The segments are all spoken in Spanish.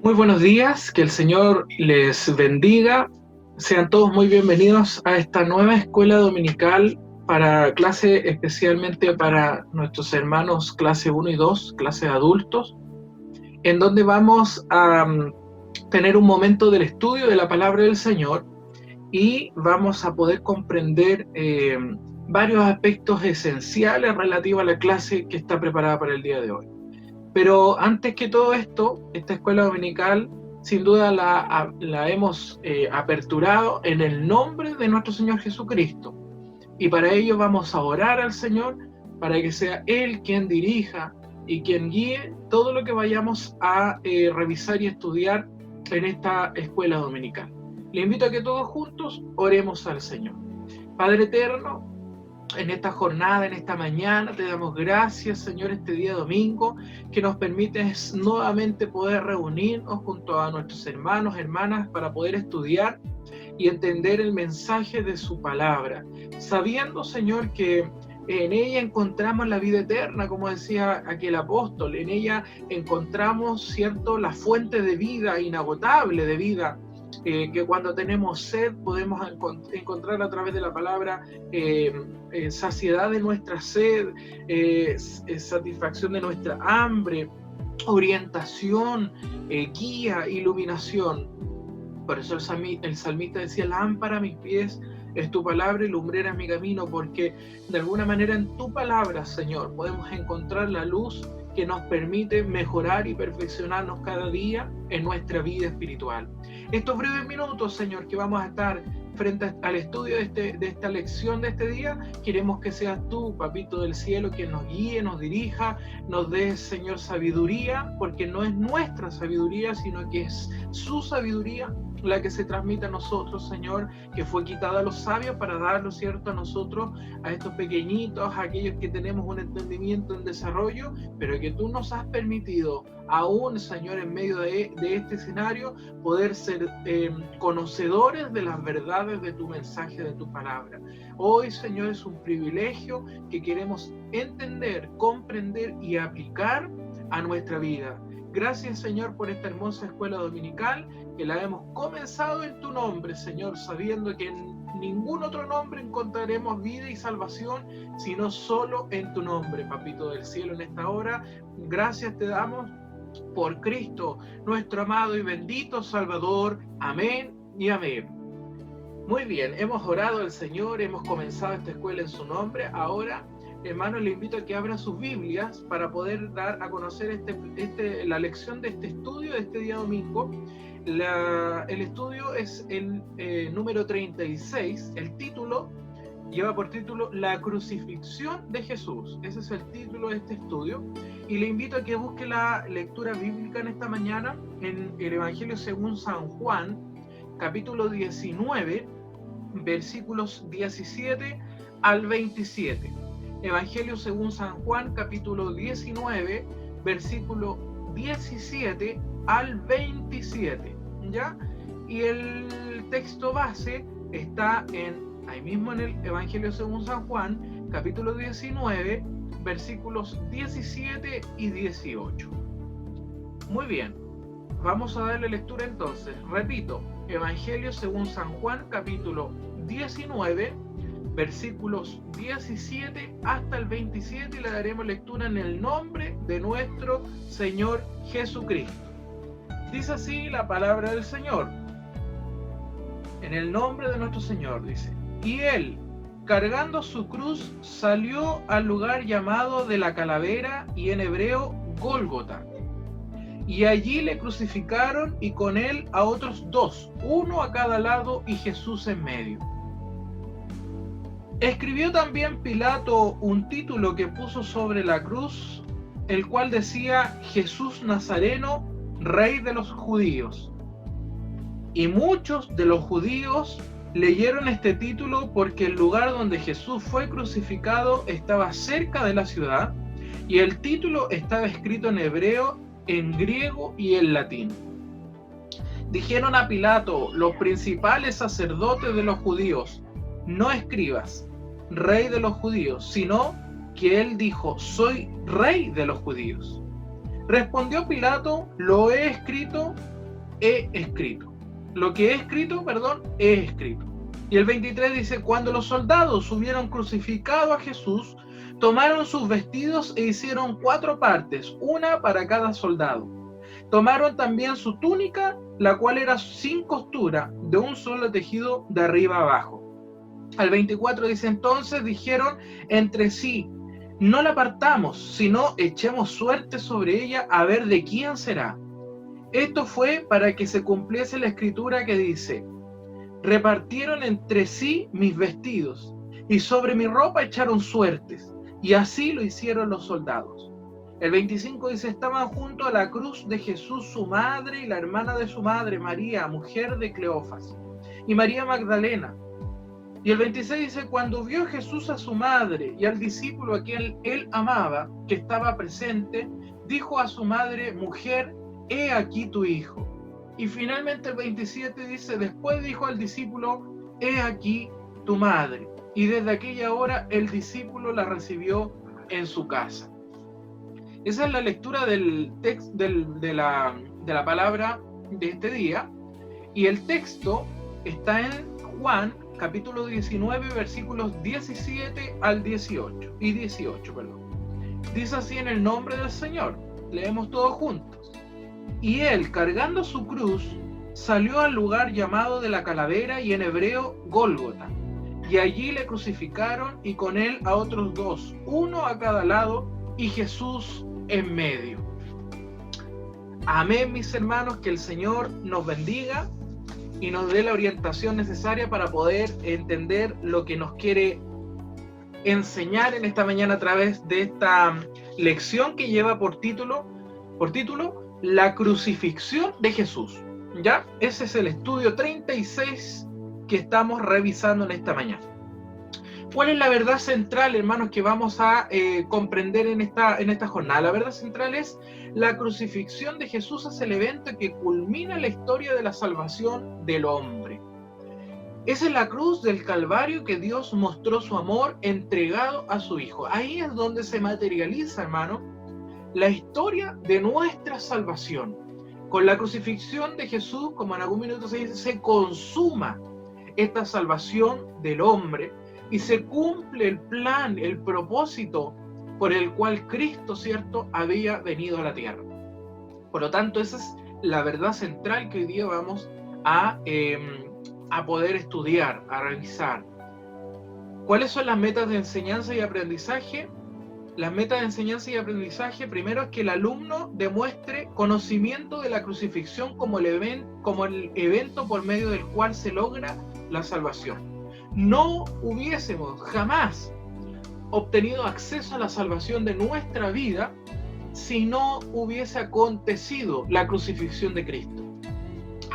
Muy buenos días, que el Señor les bendiga. Sean todos muy bienvenidos a esta nueva escuela dominical para clase, especialmente para nuestros hermanos clase 1 y 2, clase de adultos, en donde vamos a tener un momento del estudio de la palabra del Señor y vamos a poder comprender varios aspectos esenciales relativos a la clase que está preparada para el día de hoy. Pero antes que todo esto, esta escuela dominical sin duda la hemos aperturado en el nombre de nuestro Señor Jesucristo. Y para ello vamos a orar al Señor para que sea Él quien dirija y quien guíe todo lo que vayamos a revisar y estudiar en esta escuela dominical. Le invito a que todos juntos oremos al Señor. Padre eterno, en esta jornada, en esta mañana, te damos gracias, Señor, este día domingo, que nos permites nuevamente poder reunirnos junto a nuestros hermanos, hermanas, para poder estudiar y entender el mensaje de su palabra, sabiendo, Señor, que en ella encontramos la vida eterna, como decía aquel apóstol, en ella encontramos, ¿cierto?, la fuente de vida, inagotable de vida, que cuando tenemos sed podemos encontrar a través de la palabra saciedad de nuestra sed, satisfacción de nuestra hambre, orientación, guía, iluminación. Por eso el salmista decía: lámpara a mis pies es tu palabra y lumbrera mi camino, porque de alguna manera en tu palabra, Señor, podemos encontrar la luz que nos permite mejorar y perfeccionarnos cada día en nuestra vida espiritual. Estos breves minutos, Señor, que vamos a estar frente al estudio de esta lección de este día, queremos que seas tú, Papito del cielo, quien nos guíe, nos dirija, nos dé, Señor, sabiduría, porque no es nuestra sabiduría, sino que es su sabiduría la que se transmite a nosotros, Señor, que fue quitada a los sabios para darlo, ¿cierto?, a nosotros, a estos pequeñitos, a aquellos que tenemos un entendimiento en desarrollo, pero que tú nos has permitido, aún, Señor, en medio de este escenario, poder ser conocedores de las verdades de tu mensaje, de tu palabra. Hoy, Señor, es un privilegio que queremos entender, comprender y aplicar a nuestra vida. Gracias, Señor, por esta hermosa escuela dominical, que la hemos comenzado en tu nombre, Señor, sabiendo que en ningún otro nombre encontraremos vida y salvación, sino solo en tu nombre, Papito del cielo, en esta hora. Gracias te damos por Cristo, nuestro amado y bendito Salvador. Amén y amén. Muy bien, hemos orado al Señor, hemos comenzado esta escuela en su nombre. Ahora, hermanos, le invito a que abran sus Biblias para poder dar a conocer la lección de este estudio de este día domingo. El estudio es el número 36. El título lleva por título La crucifixión de Jesús. Ese es el título de este estudio. Y le invito a que busque la lectura bíblica en esta mañana en el Evangelio según San Juan, capítulo 19, versículos 17 al 27. Evangelio según San Juan, capítulo 19, versículo 17 al 27, ¿ya? Y el texto base está ahí mismo en el Evangelio según San Juan, capítulo 19, versículos 17 y 18. Muy bien, vamos a darle lectura entonces. Repito, Evangelio según San Juan, capítulo 19, versículos 17 hasta el 27, y le daremos lectura en el nombre de nuestro Señor Jesucristo. Dice así la palabra del Señor. En el nombre de nuestro Señor, dice: y él, cargando su cruz, salió al lugar llamado de la calavera, y en hebreo Gólgota. Y allí le crucificaron, y con él a otros dos, uno a cada lado y Jesús en medio. Escribió también Pilato un título que puso sobre la cruz, el cual decía: Jesús Nazareno, Rey de los Judíos. Y muchos de los judíos leyeron este título porque el lugar donde Jesús fue crucificado estaba cerca de la ciudad, y el título estaba escrito en hebreo, en griego y en latín. Dijeron a Pilato los principales sacerdotes de los judíos: no escribas Rey de los Judíos, sino que él dijo: soy Rey de los Judíos. Respondió Pilato: lo he escrito, he escrito. Lo que he escrito, he escrito. Y el 23 dice: cuando los soldados hubieron crucificado a Jesús, tomaron sus vestidos e hicieron 4 partes, una para cada soldado. Tomaron también su túnica, la cual era sin costura, de un solo tejido de arriba abajo. Al 24 dice: entonces dijeron entre sí: no la partamos, sino echemos suerte sobre ella a ver de quién será. Esto fue para que se cumpliese la escritura que dice: repartieron entre sí mis vestidos, y sobre mi ropa echaron suertes, y así lo hicieron los soldados. El 25 dice: estaban junto a la cruz de Jesús su madre y la hermana de su madre, María, mujer de Cleofas, y María Magdalena. Y el 26 dice: cuando vio Jesús a su madre y al discípulo a quien él amaba, que estaba presente, dijo a su madre: mujer, he aquí tu hijo. Y finalmente el 27 dice: después dijo al discípulo: he aquí tu madre. Y desde aquella hora el discípulo la recibió en su casa. Esa es la lectura del texto de la palabra de este día. Y el texto está en Juan, capítulo 19, versículos 17 al 18. Y 18, perdón. Dice así: en el nombre del Señor. Leemos todos juntos. Y él, cargando su cruz, salió al lugar llamado de la calavera, y en hebreo Gólgota. Y allí le crucificaron, y con él a otros 2, uno a cada lado, y Jesús en medio. Amén, mis hermanos, que el Señor nos bendiga y nos dé la orientación necesaria para poder entender lo que nos quiere enseñar en esta mañana a través de esta lección que lleva por título La crucifixión de Jesús. ¿Ya? Ese es el estudio 36 que estamos revisando en esta mañana. ¿Cuál es la verdad central, hermanos, que vamos a comprender en esta jornada? La verdad central es: la crucifixión de Jesús es el evento que culmina la historia de la salvación del hombre. Esa es la cruz del Calvario que Dios mostró su amor entregado a su Hijo. Ahí es donde se materializa, hermano, la historia de nuestra salvación. Con la crucifixión de Jesús, como en algún minuto se dice, se consuma esta salvación del hombre y se cumple el plan, el propósito por el cual Cristo, ¿cierto?, había venido a la tierra. Por lo tanto, esa es la verdad central que hoy día vamos a poder estudiar, a revisar. ¿Cuáles son las metas de enseñanza y aprendizaje? Las metas de enseñanza y aprendizaje, primero, es que el alumno demuestre conocimiento de la crucifixión como el evento por medio del cual se logra la salvación. No hubiésemos jamás obtenido acceso a la salvación de nuestra vida si no hubiese acontecido la crucifixión de Cristo.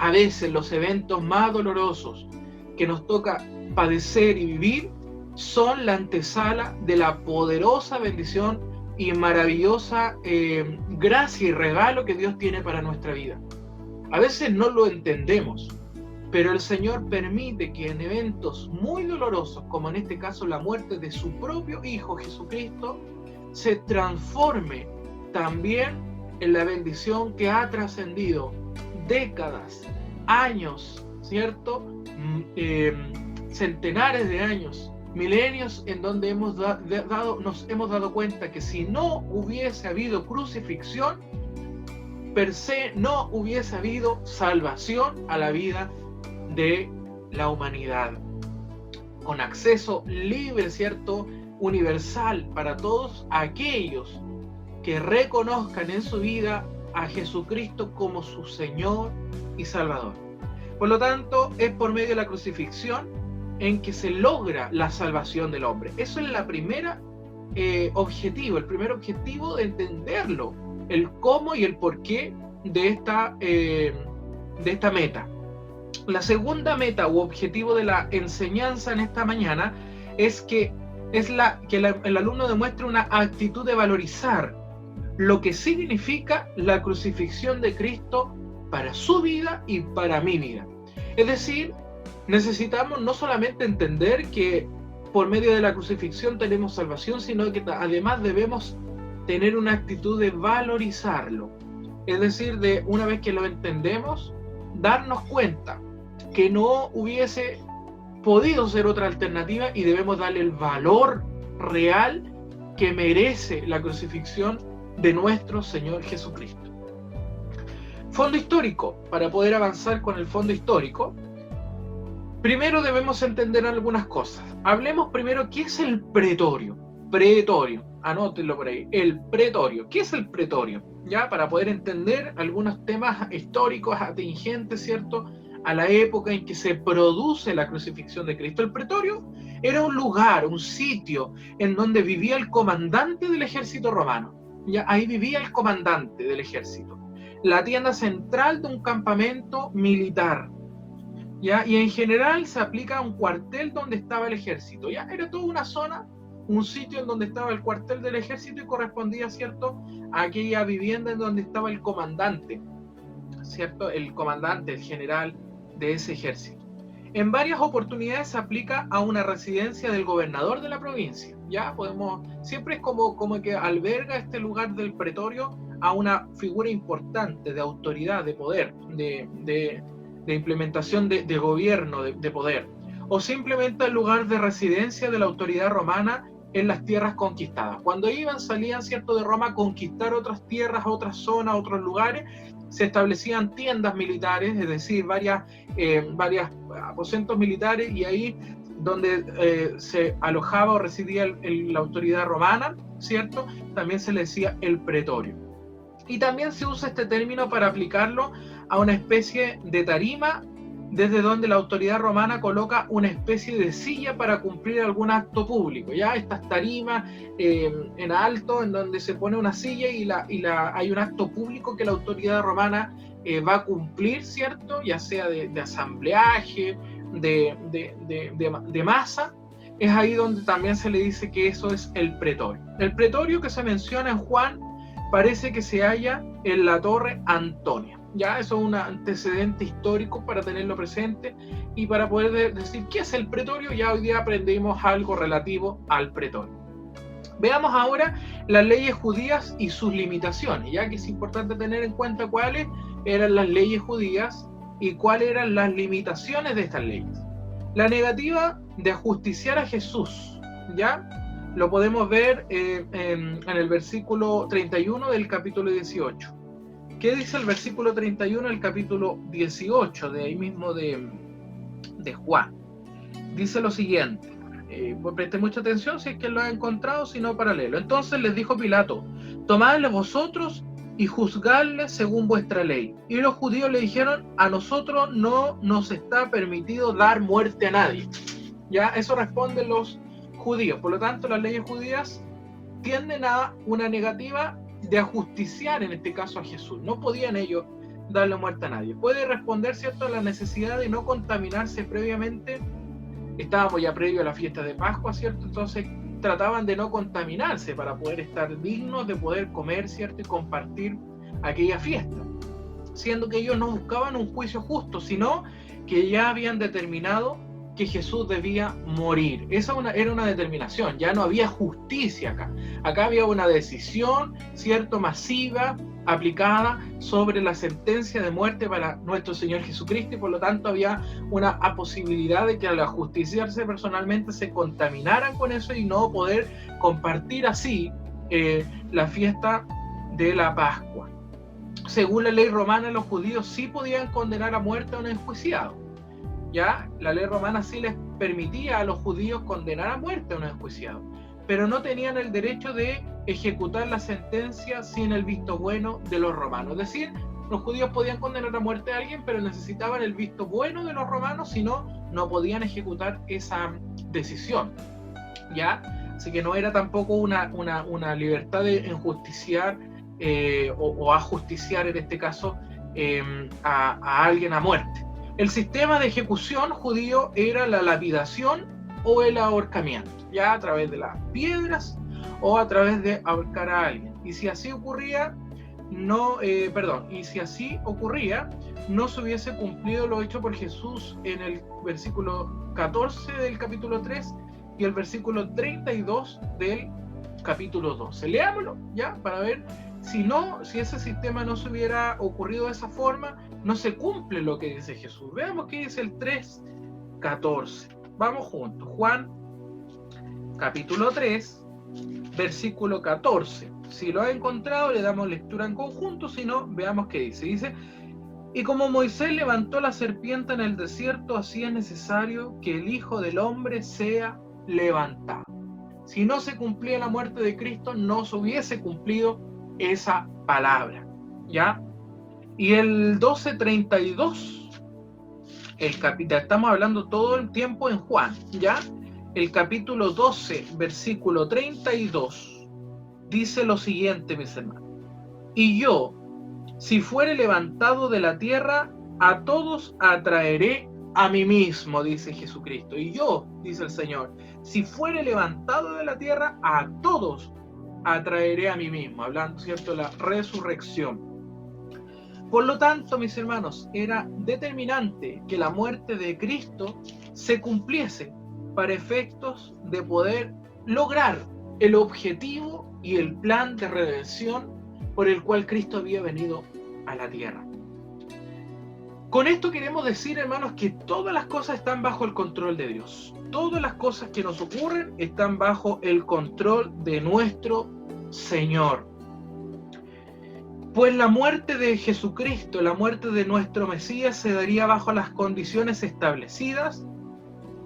A veces los eventos más dolorosos que nos toca padecer y vivir son la antesala de la poderosa bendición y maravillosa gracia y regalo que Dios tiene para nuestra vida. A veces no lo entendemos, pero el Señor permite que en eventos muy dolorosos, como en este caso la muerte de su propio Hijo Jesucristo, se transforme también en la bendición que ha trascendido décadas, años, ¿cierto? Centenares de años, milenios, en donde nos hemos dado cuenta que si no hubiese habido crucifixión, per se no hubiese habido salvación a la vida de la humanidad, con acceso libre, ¿cierto?, universal para todos aquellos que reconozcan en su vida a Jesucristo como su Señor y Salvador. Por lo tanto, es por medio de la crucifixión en que se logra la salvación del hombre. Eso es el primer objetivo de entenderlo, el cómo y el porqué de esta meta. La segunda meta u objetivo de la enseñanza en esta mañana es que el alumno demuestre una actitud de valorizar lo que significa la crucifixión de Cristo para su vida y para mi vida. Es decir, necesitamos no solamente entender que por medio de la crucifixión tenemos salvación, sino que además debemos tener una actitud de valorizarlo. Es decir, de una vez que lo entendemos, darnos cuenta que no hubiese podido ser otra alternativa y debemos darle el valor real que merece la crucifixión de nuestro Señor Jesucristo. Fondo histórico. Para poder avanzar con el fondo histórico, primero debemos entender algunas cosas. Hablemos primero qué es el pretorio. Pretorio, anótenlo por ahí. El pretorio. ¿Qué es el pretorio? Ya, para poder entender algunos temas históricos atingentes, ¿cierto?, a la época en que se produce la crucifixión de Cristo. El pretorio era un lugar, un sitio en donde vivía el comandante del ejército romano. Ya, ahí vivía el comandante del ejército. La tienda central de un campamento militar. ¿Ya? Y en general se aplica a un cuartel donde estaba el ejército. ¿Ya? Era toda una zona, un sitio en donde estaba el cuartel del ejército y correspondía, ¿cierto?, a aquella vivienda en donde estaba el comandante, ¿cierto?, el comandante, el general de ese ejército. En varias oportunidades se aplica a una residencia del gobernador de la provincia. Ya siempre es como que alberga este lugar del pretorio a una figura importante de autoridad, de poder, de implementación de gobierno, de poder, o simplemente el lugar de residencia de la autoridad romana en las tierras conquistadas. Cuando salían, ¿cierto?, de Roma a conquistar otras tierras, otras zonas, otros lugares, se establecían tiendas militares, es decir, varias aposentos militares, y ahí donde se alojaba o residía la autoridad romana, ¿cierto?, también se le decía el pretorio. Y también se usa este término para aplicarlo a una especie de tarima desde donde la autoridad romana coloca una especie de silla para cumplir algún acto público. Ya estas tarimas en alto, en donde se pone una silla y hay un acto público que la autoridad romana va a cumplir, ¿cierto? Ya sea de asambleaje, de masa. Es ahí donde también se le dice que eso es el pretorio. El pretorio que se menciona en Juan parece que se halla en la Torre Antonia. Ya, eso es un antecedente histórico para tenerlo presente y para poder decir qué es el pretorio. Ya hoy día aprendimos algo relativo al pretorio. Veamos ahora las leyes judías y sus limitaciones, ya que es importante tener en cuenta cuáles eran las leyes judías y cuáles eran las limitaciones de estas leyes. La negativa de ajusticiar a Jesús, ¿ya? Lo podemos ver en el versículo 31 del capítulo 18. ¿Qué dice el versículo 31 del capítulo 18, de ahí mismo de Juan? Dice lo siguiente, presten mucha atención si es que lo han encontrado, si no, para leerlo. Entonces les dijo Pilato: tomadle vosotros y juzgadle según vuestra ley. Y los judíos le dijeron: a nosotros no nos está permitido dar muerte a nadie. Ya, eso responden los judíos. Por lo tanto, las leyes judías tienden a una negativa de ajusticiar, en este caso, a Jesús. No podían ellos darle muerte a nadie. Puede responder, ¿cierto?, a la necesidad de no contaminarse previamente. Estábamos ya previo a la fiesta de Pascua, ¿cierto? Entonces trataban de no contaminarse para poder estar dignos de poder comer, ¿cierto?, y compartir aquella fiesta, siendo que ellos no buscaban un juicio justo, sino que ya habían determinado que Jesús debía morir. Esa era una determinación, ya no había justicia acá. Acá había una decisión, ¿cierto?, masiva, aplicada sobre la sentencia de muerte para nuestro Señor Jesucristo, y por lo tanto había una posibilidad de que al ajusticiarse personalmente se contaminaran con eso y no poder compartir así la fiesta de la Pascua. Según la ley romana, los judíos sí podían condenar a muerte a un enjuiciado. Ya, la ley romana sí les permitía a los judíos condenar a muerte a un enjuiciado, pero no tenían el derecho de ejecutar la sentencia sin el visto bueno de los romanos. Es decir, los judíos podían condenar a muerte a alguien, pero necesitaban el visto bueno de los romanos, si no, no podían ejecutar esa decisión. ¿Ya? Así que no era tampoco una libertad de enjusticiar o ajusticiar, en este caso, a alguien a muerte. El sistema de ejecución judío era la lapidación o el ahorcamiento, ya a través de las piedras o a través de ahorcar a alguien. Y si así ocurría, no se hubiese cumplido lo hecho por Jesús en el versículo 14 del capítulo 3 y el versículo 32 del capítulo 12. Leámoslo, ¿ya? Para ver si ese sistema no se hubiera ocurrido de esa forma, no se cumple lo que dice Jesús. Veamos qué dice el 3:14. Vamos juntos. Juan, capítulo 3, versículo 14. Si lo ha encontrado, le damos lectura en conjunto, si no, veamos qué dice. Dice: y como Moisés levantó la serpiente en el desierto, así es necesario que el Hijo del Hombre sea levantado. Si no se cumplía la muerte de Cristo, no se hubiese cumplido esa palabra, ¿ya? Y el 12:32, estamos hablando todo el tiempo en Juan, ¿ya? El capítulo 12, versículo 32, dice lo siguiente, mis hermanos: y yo, si fuere levantado de la tierra, a todos atraeré a mí mismo, dice Jesucristo. Y yo, dice el Señor, si fuere levantado de la tierra, a todos atraeré a mí mismo. Hablando, ¿cierto?, de la resurrección. Por lo tanto, mis hermanos, era determinante que la muerte de Cristo se cumpliese para efectos de poder lograr el objetivo y el plan de redención por el cual Cristo había venido a la tierra. Con esto queremos decir, hermanos, que todas las cosas están bajo el control de Dios. Todas las cosas que nos ocurren están bajo el control de nuestro Señor. Pues la muerte de Jesucristo, la muerte de nuestro Mesías, se daría bajo las condiciones establecidas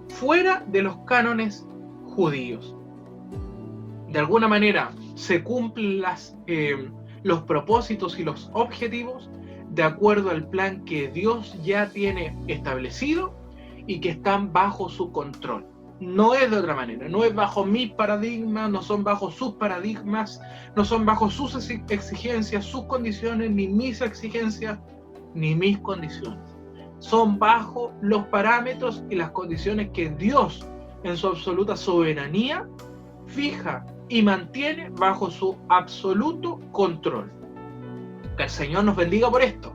fuera de los cánones judíos. De alguna manera se cumplen los propósitos y los objetivos de acuerdo al plan que Dios ya tiene establecido y que están bajo su control. No es de otra manera, no es bajo mis paradigmas, no son bajo sus paradigmas, no son bajo sus exigencias, sus condiciones, ni mis exigencias, ni mis condiciones. Son bajo los parámetros y las condiciones que Dios, en su absoluta soberanía, fija y mantiene bajo su absoluto control. Que el Señor nos bendiga por esto,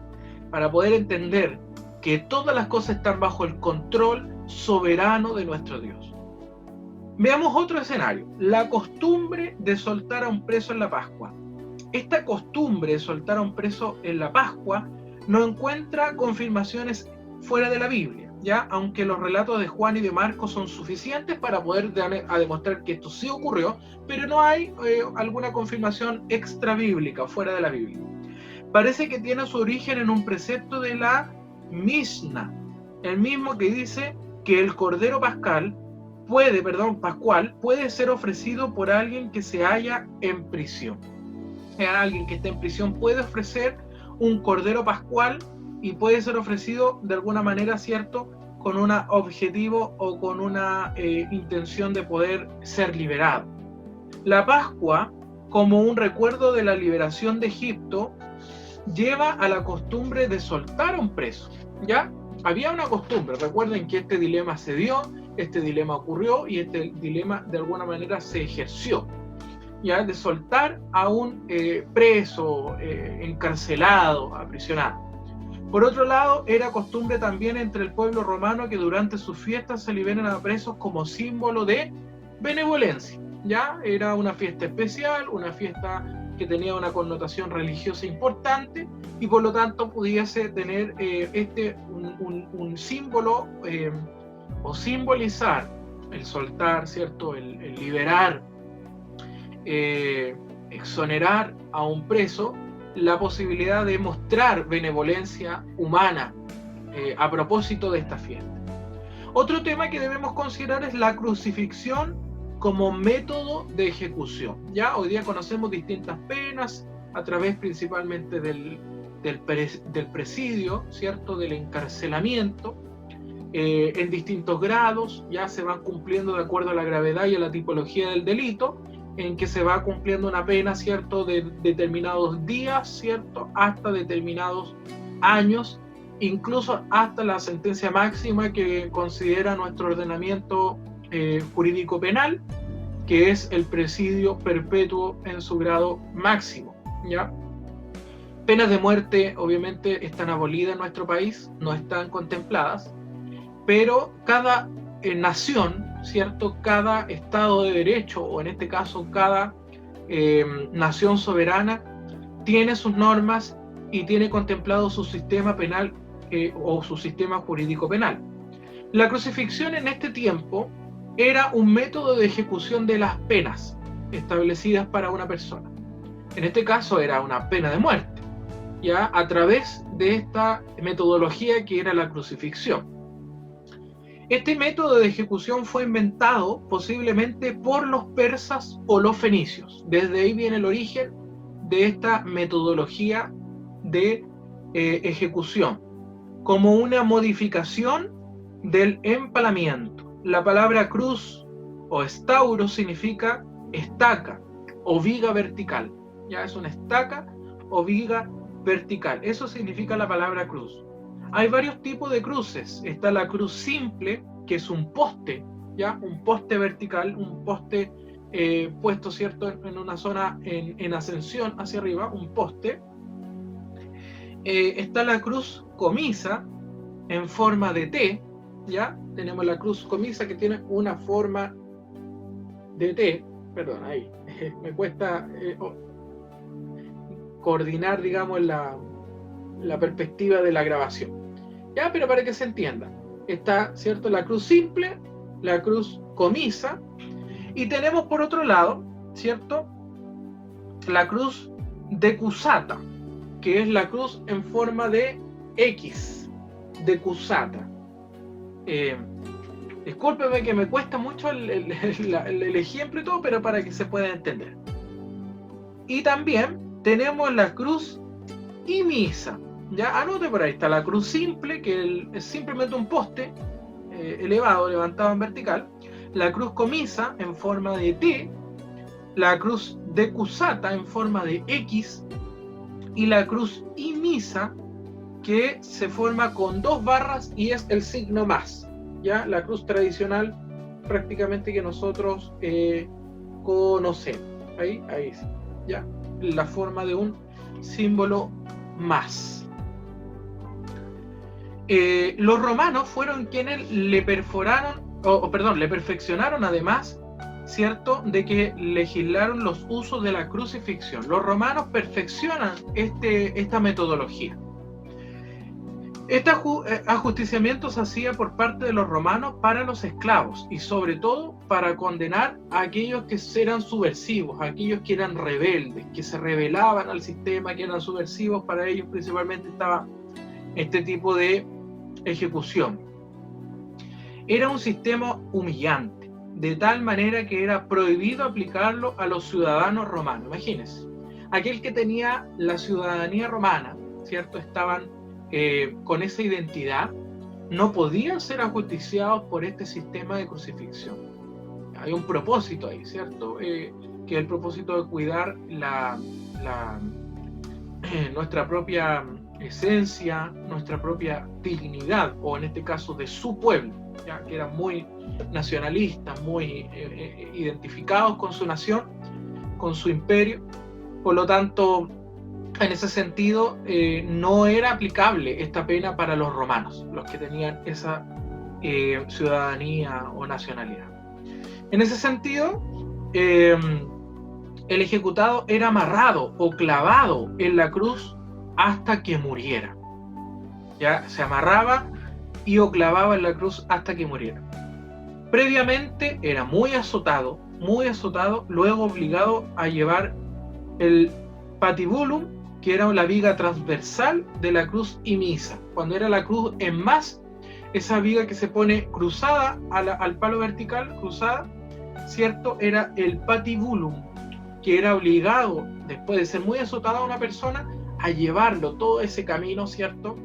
para poder entender que todas las cosas están bajo el control soberano de nuestro Dios. Veamos otro escenario: la costumbre de soltar a un preso en la Pascua. Esta costumbre de soltar a un preso en la Pascua no encuentra confirmaciones fuera de la Biblia, ¿ya? Aunque los relatos de Juan y de Marcos son suficientes para poder demostrar que esto sí ocurrió, pero no hay alguna confirmación extra bíblica fuera de la Biblia. Parece que tiene su origen en un precepto de la Mishnah, el mismo que dice que el cordero pascual puede ser ofrecido por alguien que se halla en prisión. Alguien que esté en prisión puede ofrecer un cordero pascual y puede ser ofrecido de alguna manera, ¿cierto?, con un objetivo o con una intención de poder ser liberado. La Pascua, como un recuerdo de la liberación de Egipto, lleva a la costumbre de soltar a un preso, ¿ya? Había una costumbre, recuerden que este dilema se dio, este dilema ocurrió y este dilema de alguna manera se ejerció, ¿ya? De soltar a un preso, encarcelado, aprisionado. Por otro lado, era costumbre también entre el pueblo romano que durante sus fiestas se liberen a presos como símbolo de benevolencia, ¿ya? Era una fiesta especial, una fiesta que tenía una connotación religiosa importante y por lo tanto pudiese tener un símbolo o simbolizar el soltar, ¿cierto?, el liberar, exonerar a un preso, la posibilidad de mostrar benevolencia humana a propósito de esta fiesta. Otro tema que debemos considerar es la crucifixión como método de ejecución. Ya hoy día conocemos distintas penas a través principalmente del presidio, ¿cierto?, del encarcelamiento, en distintos grados. Ya se van cumpliendo de acuerdo a la gravedad y a la tipología del delito, en que se va cumpliendo una pena, ¿cierto?, de determinados días, ¿cierto?, hasta determinados años, incluso hasta la sentencia máxima que considera nuestro ordenamiento jurídico penal, que es el presidio perpetuo en su grado máximo, ¿ya? Penas de muerte obviamente están abolidas en nuestro país, no están contempladas, pero cada nación, ¿cierto?, cada Estado de Derecho, o en este caso cada nación soberana, tiene sus normas y tiene contemplado su sistema penal o su sistema jurídico penal. La crucifixión en este tiempo era un método de ejecución de las penas establecidas para una persona. En este caso era una pena de muerte, ya a través de esta metodología que era la crucifixión. Este método de ejecución fue inventado posiblemente por los persas o los fenicios. Desde ahí viene el origen de esta metodología de ejecución, como una modificación del empalamiento. La palabra cruz o estauro significa estaca o viga vertical. Ya es una estaca o viga vertical. Eso significa la palabra cruz. Hay varios tipos de cruces. Está la cruz simple, que es un poste, ya un poste vertical, un poste puesto, ¿cierto?, en una zona en ascensión hacia arriba, un poste. Está la cruz comisa en forma de T, ya tenemos la cruz comisa que tiene una forma de T. Perdón, ahí me cuesta coordinar, digamos, la perspectiva de la grabación. Ya, pero para que se entienda, está, ¿cierto?, la cruz simple, la cruz comisa, y tenemos por otro lado, ¿cierto?, la cruz decusata, que es la cruz en forma de X, decusata. Discúlpeme que me cuesta mucho el ejemplo y todo, pero para que se pueda entender. Y también tenemos la cruz imisa. Ya anote por ahí, está la cruz simple, que es simplemente un poste elevado, levantado en vertical. La cruz comisa en forma de T, la cruz decusata en forma de X y la cruz imisa, que se forma con dos barras y es el signo más. Ya la cruz tradicional prácticamente que nosotros conocemos. Ahí sí. Ya la forma de un símbolo más. Los romanos fueron quienes le perfeccionaron además, ¿cierto?, de que legislaron los usos de la crucifixión. Los romanos perfeccionan esta metodología. Este ajusticiamiento se hacía por parte de los romanos para los esclavos y sobre todo para condenar a aquellos que eran subversivos, a aquellos que eran rebeldes, que se rebelaban al sistema, que eran subversivos. Para ellos principalmente estaba este tipo de ejecución. Era un sistema humillante, de tal manera que era prohibido aplicarlo a los ciudadanos romanos. Imagínense, aquel que tenía la ciudadanía romana, ¿cierto?, estaban con esa identidad, no podían ser ajusticiados por este sistema de crucifixión. Hay un propósito ahí, ¿cierto?, que es el propósito de cuidar nuestra propia esencia, nuestra propia dignidad, o en este caso de su pueblo, ya que eran muy nacionalistas, muy identificados con su nación, con su imperio. Por lo tanto, en ese sentido, no era aplicable esta pena para los romanos, los que tenían esa ciudadanía o nacionalidad. En ese sentido, el ejecutado era amarrado o clavado en la cruz hasta que muriera. Ya se amarraba y o clavaba en la cruz hasta que muriera. Previamente era muy azotado, luego obligado a llevar el patibulum, que era la viga transversal de la cruz imisa. Cuando era la cruz en más, esa viga que se pone cruzada al palo vertical, cruzada, ¿cierto?, era el patibulum, que era obligado, después de ser muy azotada a una persona, a llevarlo todo ese camino, ¿cierto?,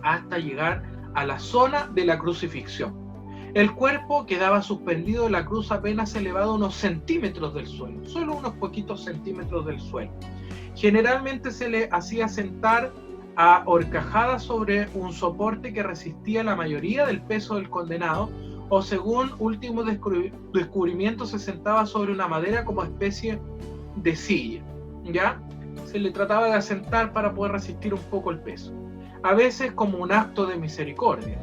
hasta llegar a la zona de la crucifixión. El cuerpo quedaba suspendido en la cruz apenas elevado unos centímetros del suelo, solo unos poquitos centímetros del suelo. Generalmente se le hacía sentar a horcajadas sobre un soporte que resistía la mayoría del peso del condenado, o según últimos descubrimientos se sentaba sobre una madera como especie de silla. ¿Ya? Se le trataba de asentar para poder resistir un poco el peso, a veces como un acto de misericordia.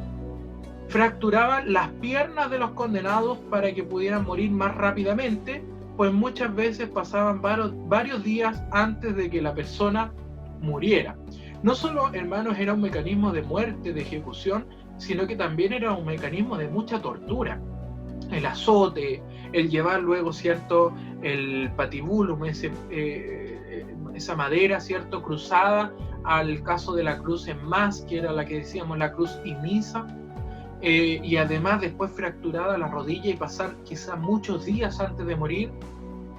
Fracturaban las piernas de los condenados para que pudieran morir más rápidamente, pues muchas veces pasaban varios días antes de que la persona muriera. No solo, hermanos, era un mecanismo de muerte, de ejecución, sino que también era un mecanismo de mucha tortura. El azote, el llevar luego, ¿cierto?, el patibulum, esa madera, ¿cierto?, cruzada, al caso de la cruz en más, que era la que decíamos la cruz imisa, y además después fracturada la rodilla y pasar quizás muchos días antes de morir,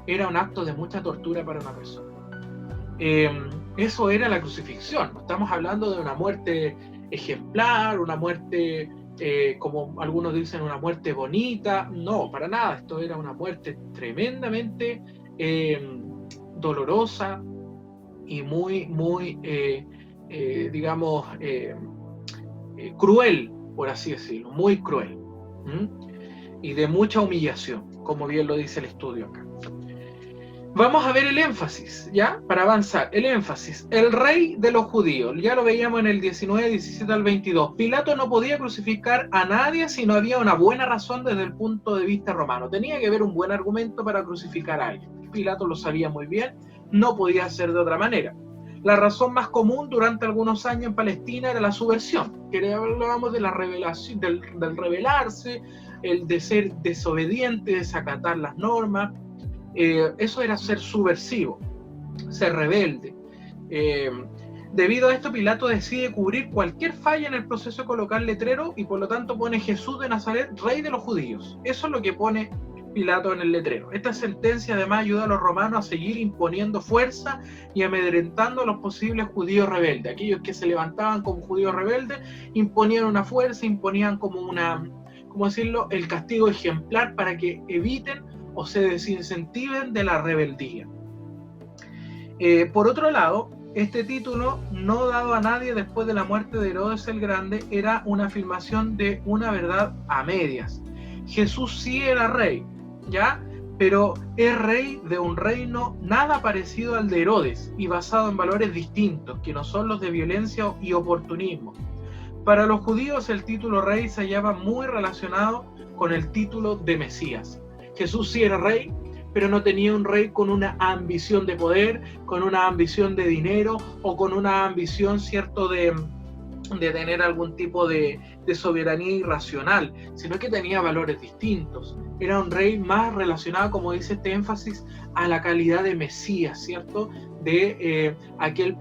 era un acto de mucha tortura para una persona. Eso era la crucifixión. No estamos hablando de una muerte ejemplar, una muerte, como algunos dicen, una muerte bonita. No, para nada. Esto era una muerte tremendamente dolorosa y muy, muy, digamos, cruel, por así decirlo, muy cruel. Y de mucha humillación, como bien lo dice el estudio acá. Vamos a ver el énfasis, ¿ya? Para avanzar, el énfasis. El rey de los judíos, ya lo veíamos en el 19, 17 al 22. Pilato no podía crucificar a nadie si no había una buena razón desde el punto de vista romano. Tenía que haber un buen argumento para crucificar a alguien. Pilato lo sabía muy bien, no podía ser de otra manera. La razón más común durante algunos años en Palestina era la subversión, que hablábamos de la revelación, del rebelarse, el de ser desobediente, desacatar las normas. Eso era ser subversivo, ser rebelde. Debido a esto, Pilato decide cubrir cualquier falla en el proceso de colocar letrero y por lo tanto pone Jesús de Nazaret, rey de los judíos. Eso es lo que pone Pilato en el letrero. Esta sentencia además ayuda a los romanos a seguir imponiendo fuerza y amedrentando a los posibles judíos rebeldes. Aquellos que se levantaban como judíos rebeldes imponían una fuerza, imponían como una, ¿cómo decirlo?, el castigo ejemplar para que eviten o se desincentiven de la rebeldía. Por otro lado, este título, no dado a nadie después de la muerte de Herodes el Grande, era una afirmación de una verdad a medias. Jesús sí era rey, ¿ya? Pero es rey de un reino nada parecido al de Herodes y basado en valores distintos, que no son los de violencia y oportunismo. Para los judíos el título rey se hallaba muy relacionado con el título de Mesías. Jesús sí era rey, pero no tenía un rey con una ambición de poder, con una ambición de dinero o con una ambición, ¿cierto?, de tener algún tipo de soberanía irracional, sino que tenía valores distintos. Era un rey más relacionado, como dice este énfasis, a la calidad de Mesías, ¿cierto?, de aquel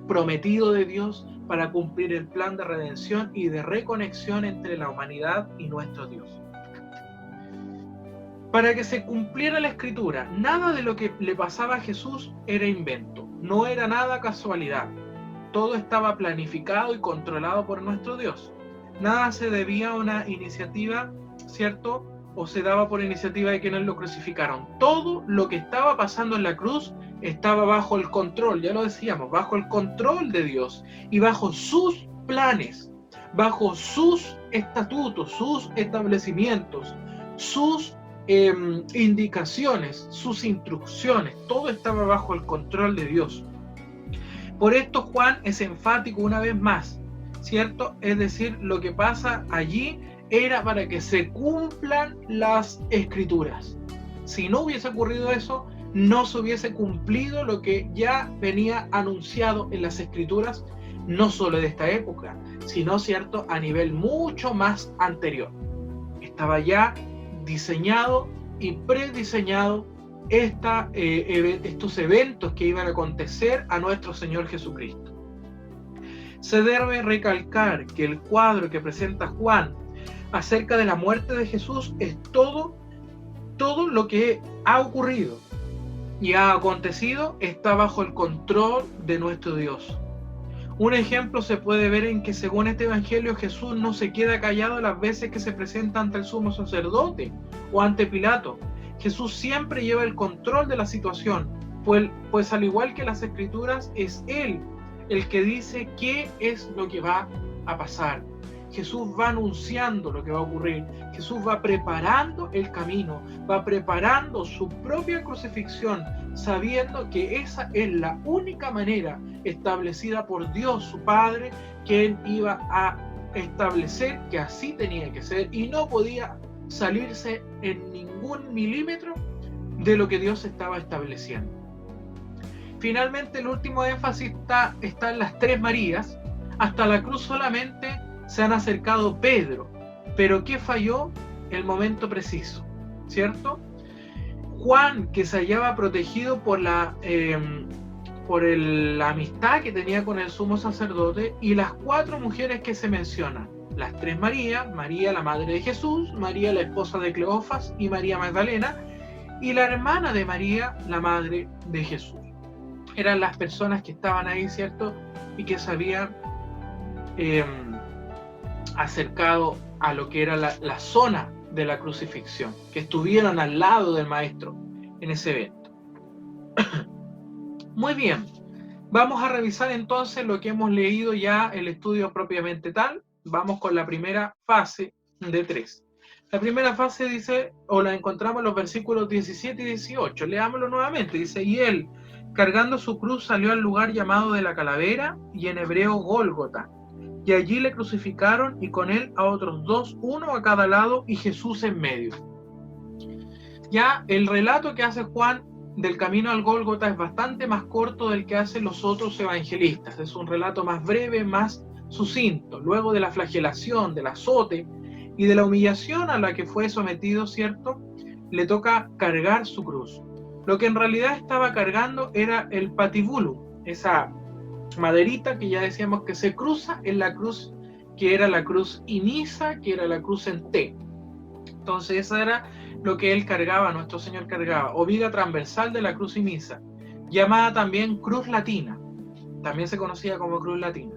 prometido de Dios para cumplir el plan de redención y de reconexión entre la humanidad y nuestro Dios. Para que se cumpliera la escritura, nada de lo que le pasaba a Jesús era invento, no era nada casualidad. Todo estaba planificado y controlado por nuestro Dios. Nada se debía a una iniciativa, ¿cierto?, o se daba por iniciativa de quienes lo crucificaron. Todo lo que estaba pasando en la cruz estaba bajo el control, ya lo decíamos, bajo el control de Dios y bajo sus planes, bajo sus estatutos, sus establecimientos, sus indicaciones, sus instrucciones. Todo estaba bajo el control de Dios. Por esto Juan es enfático una vez más, ¿cierto? Es decir, lo que pasa allí era para que se cumplan las escrituras. Si no hubiese ocurrido eso, no se hubiese cumplido lo que ya venía anunciado en las escrituras, no solo de esta época, sino, ¿cierto?, a nivel mucho más anterior. Estaba ya diseñado y prediseñado estos eventos que iban a acontecer a nuestro Señor Jesucristo. Se debe recalcar que el cuadro que presenta Juan acerca de la muerte de Jesús es todo lo que ha ocurrido y ha acontecido está bajo el control de nuestro Dios. Un ejemplo se puede ver en que según este evangelio Jesús no se queda callado las veces que se presenta ante el sumo sacerdote o ante Pilato. Jesús siempre lleva el control de la situación, pues al igual que las escrituras es Él el que dice qué es lo que va a pasar. Jesús va anunciando lo que va a ocurrir. Jesús va preparando el camino, va preparando su propia crucifixión, sabiendo que esa es la única manera establecida por Dios, su Padre, que Él iba a establecer que así tenía que ser y no podía salirse en ningún milímetro de lo que Dios estaba estableciendo. Finalmente, el último énfasis está en las tres Marías. Hasta la cruz solamente se han acercado Pedro, pero ¿qué falló? El momento preciso, ¿cierto? Juan, que se hallaba protegido por la amistad que tenía con el sumo sacerdote, y las cuatro mujeres que se mencionan, las tres Marías: María la madre de Jesús, María la esposa de Cleofas y María Magdalena, y la hermana de María, la madre de Jesús. Eran las personas que estaban ahí, ¿cierto? Y que se habían acercado a lo que era la zona de la crucifixión, que estuvieron al lado del maestro en ese evento. Muy bien, vamos a revisar entonces lo que hemos leído ya, el estudio propiamente tal. Vamos con la primera fase de 3. La primera fase dice, o la encontramos en los versículos 17 y 18. Leámoslo nuevamente. Dice: y él, cargando su cruz, salió al lugar llamado de la Calavera, y en hebreo Gólgota, y allí le crucificaron, y con él a otros dos, uno a cada lado, y Jesús en medio. Ya el relato que hace Juan del camino al Gólgota es bastante más corto del que hacen los otros evangelistas. Es un relato más breve, más sucinto. Luego de la flagelación, del azote y de la humillación a la que fue sometido, ¿cierto?, le toca cargar su cruz. Lo que en realidad estaba cargando era el patibulum, esa maderita que ya decíamos que se cruza en la cruz, que era la cruz inisa, que era la cruz en T. Entonces esa era lo que él cargaba, nuestro Señor cargaba, o viga transversal de la cruz inisa, llamada también cruz latina, también se conocía como cruz latina.